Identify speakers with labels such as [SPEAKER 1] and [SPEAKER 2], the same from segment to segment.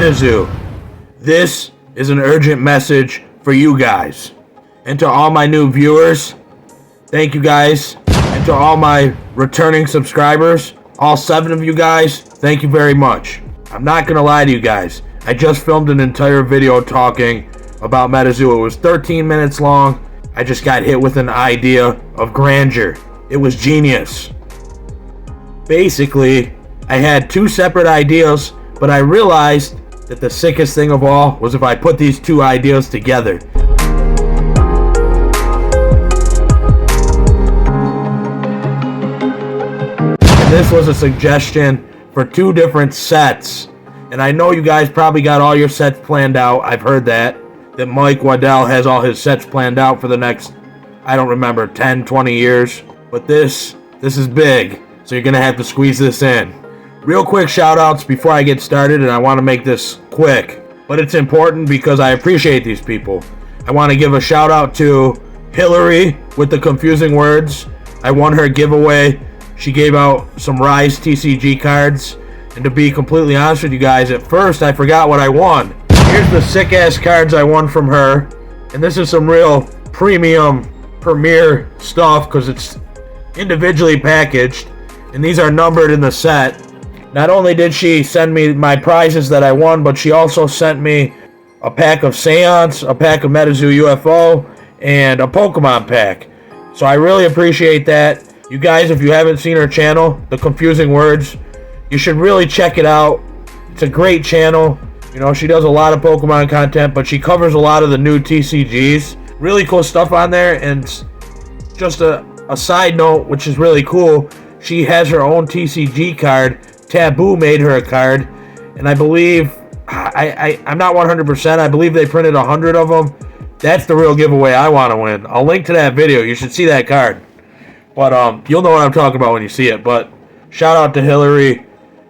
[SPEAKER 1] MetaZoo, this is an urgent message for you guys. And to all my new viewers, thank you guys. And to all my returning subscribers, all 7 of you guys, thank you very much. I'm not gonna lie to you guys. I just filmed an entire video talking about MetaZoo. It was 13 minutes long. I just got hit with an idea of grandeur. It was genius. Basically, I had 2 separate ideas, but I realized that the sickest thing of all was if I put these 2 ideas together. And this was a suggestion for 2 different sets. And I know you guys probably got all your sets planned out. I've heard that Mike Waddell has all his sets planned out for the next, I don't remember, 10, 20 years. But this is big, so you're going to have to squeeze this in. Real quick shout outs before I get started, and I want to make this quick, but it's important because I appreciate these people. I want to give a shout out to Hillary with the confusing words. I won her giveaway. She gave out some Rise TCG cards, and to be completely honest with you guys, at first I forgot what I won. Here's the sick ass cards I won from her, and this is some real premium premier stuff because it's individually packaged, and these are numbered in the set. Not only did she send me my prizes that I won, but she also sent me a pack of Seance, a pack of MetaZoo UFO, and a Pokemon pack. So I really appreciate that. You guys, if you haven't seen her channel, The Confusing Words, you should really check it out. It's a great channel. You know, she does a lot of Pokemon content, but she covers a lot of the new TCGs. Really cool stuff on there, and just a side note, which is really cool, she has her own TCG card. Taboo made her a card, and I believe, I'm not 100%, I believe they printed 100 of them. That's the real giveaway I want to win. I'll link to that video. You should see that card. But you'll know what I'm talking about when you see it. But shout out to Hillary.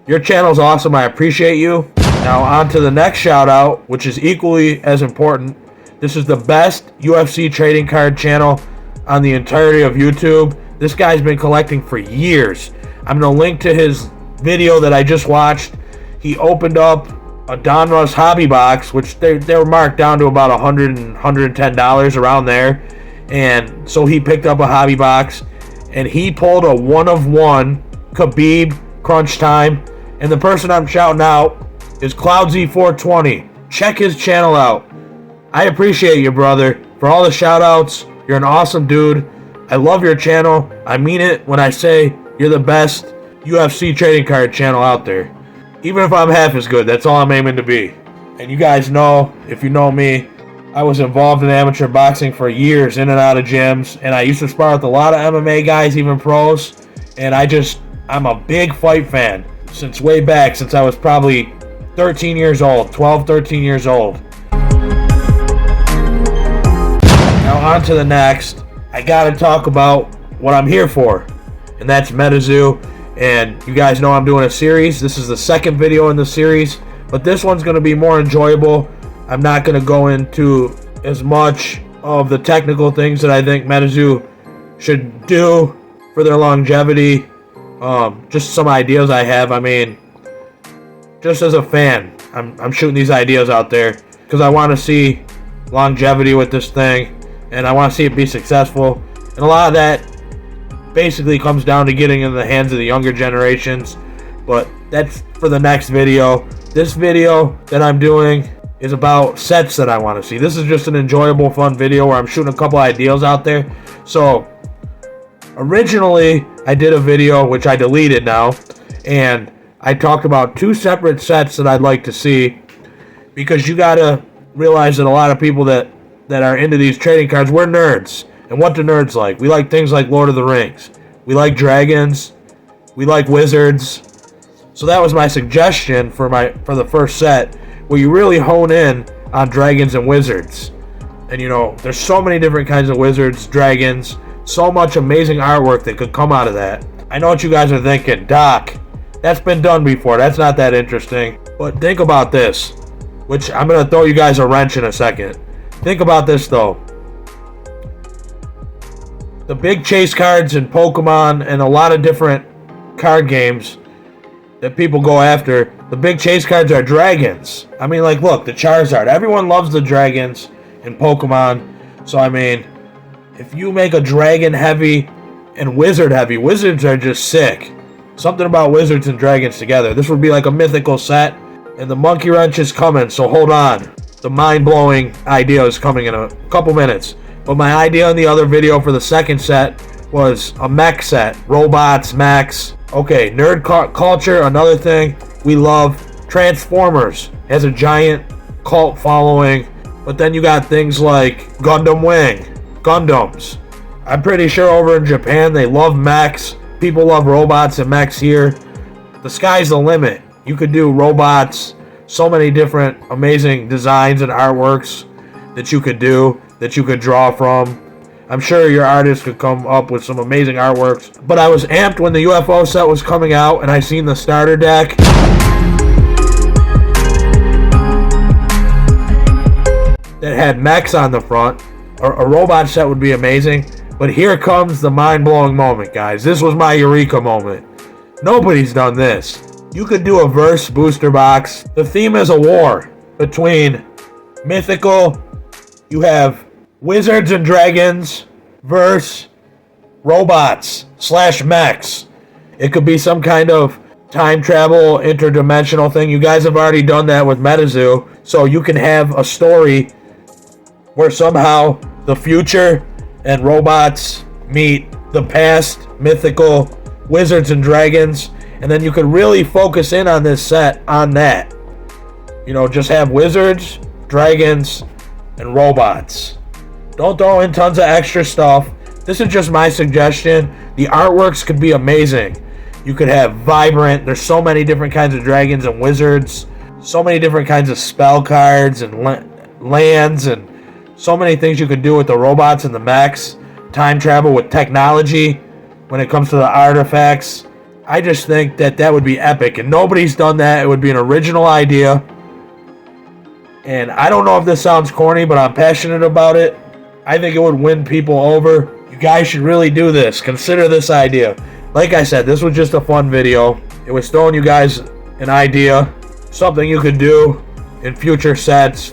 [SPEAKER 1] Your channel's awesome. I appreciate you. Now on to the next shout out, which is equally as important. This is the best UFC trading card channel on the entirety of YouTube. This guy's been collecting for years. I'm going to link to his video that I just watched. He opened up a Donruss hobby box, which they were marked down to about $100 and $110 around there. And so he picked up a hobby box, and he pulled a 1-of-1 Khabib Crunch Time. And the person I'm shouting out is CloudZ420. Check his channel out. I appreciate you, brother, for all the shout outs. You're an awesome dude. I love your channel. I mean it when I say you're the best UFC trading card channel out there. Even if I'm half as good, that's all I'm aiming to be. And you guys know, if you know me, I was involved in amateur boxing for years, in and out of gyms, and I used to spar with a lot of MMA guys, even pros, and I'm a big fight fan since way back, since I was probably 13 years old, 12, 13 years old. Now on to the next. I gotta talk about what I'm here for, and that's MetaZoo. And you guys know I'm doing a series. This is the second video in the series, but this one's going to be more enjoyable. I'm not going to go into as much of the technical things that I think MetaZoo should do for their longevity. Just some ideas I have. I mean, just as a fan, I'm shooting these ideas out there because I want to see longevity with this thing, and I want to see it be successful. And a lot of that basically comes down to getting in the hands of the younger generations, but that's for the next video. This video that I'm doing is about sets that I want to see. This is just an enjoyable, fun video where I'm shooting a couple ideas out there. So originally I did a video, which I deleted now, and I talked about 2 separate sets that I'd like to see, because you gotta realize that a lot of people that are into these trading cards, we're nerds. And what do nerds like? We like things like Lord of the Rings. We like dragons. We like wizards. So that was my suggestion for the first set, where you really hone in on dragons and wizards. And you know, there's so many different kinds of wizards, dragons, so much amazing artwork that could come out of that. I know what you guys are thinking, Doc, that's been done before. That's not that interesting. But think about this, which I'm going to throw you guys a wrench in a second. Think about this though. The big chase cards in Pokemon and a lot of different card games, that people go after. The big chase cards are dragons. I mean, like, look, the Charizard. Everyone loves the dragons in Pokemon. So, I mean, if you make a dragon heavy and wizard heavy, wizards are just sick. Something about wizards and dragons together. This would be like a mythical set. And the monkey wrench is coming, so hold on. The mind-blowing idea is coming in a couple minutes. But my idea in the other video for the second set was a mech set. Robots, mechs. Okay, nerd culture, another thing. We love Transformers. Has a giant cult following. But then you got things like Gundam Wing. Gundams. I'm pretty sure over in Japan they love mechs. People love robots and mechs here. The sky's the limit. You could do robots, so many different amazing designs and artworks that you could do, that you could draw from. I'm sure your artist could come up with some amazing artworks. But I was amped when the UFO set was coming out and I seen the starter deck. That had mechs on the front. A robot set would be amazing. But here comes the mind-blowing moment, guys. This was my eureka moment. Nobody's done this. You could do a verse booster box. The theme is a war between mythical. You have wizards and dragons versus robots / mechs. It could be some kind of time travel, interdimensional thing. You guys have already done that with MetaZoo. So you can have a story where somehow the future and robots meet the past, mythical wizards and dragons. And then you could really focus in on this set on that. You know, just have wizards, dragons, and robots. Don't throw in tons of extra stuff. This is just my suggestion. The artworks could be amazing. You could have vibrant. There's so many different kinds of dragons and wizards. So many different kinds of spell cards and lands. And so many things you could do with the robots and the mechs. Time travel with technology when it comes to the artifacts. I just think that would be epic, and nobody's done that. It would be an original idea, and I don't know if this sounds corny, but I'm passionate about it. I think it would win people over. You guys should really do this. Consider this idea. Like I said, this was just a fun video. It was throwing you guys an idea, something you could do in future sets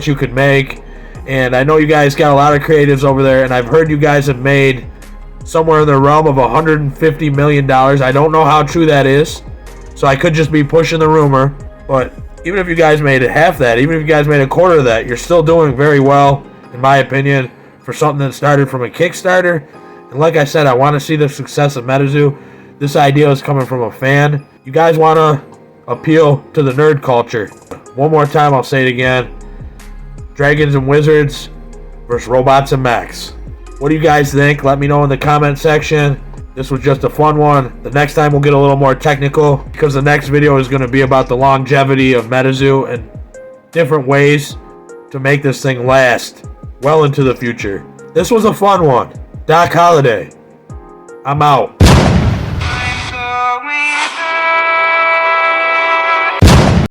[SPEAKER 1] you could make. And I know you guys got a lot of creatives over there, and I've heard you guys have made somewhere in the realm of $150 million. I don't know how true that is, so I could just be pushing the rumor. But even if you guys made it half that, even if you guys made a quarter of that, you're still doing very well, in my opinion, for something that started from a Kickstarter. And like I said, I want to see the success of MetaZoo. This idea is coming from a fan. You guys want to appeal to the nerd culture. One more time, I'll say it again. Dragons and wizards versus robots and mechs. What do you guys think? Let me know in the comment section. This was just a fun one. The next time we'll get a little more technical, because the next video is going to be about the longevity of MetaZoo and different ways to make this thing last well into the future. This was a fun one. Doc Holliday. I'm out.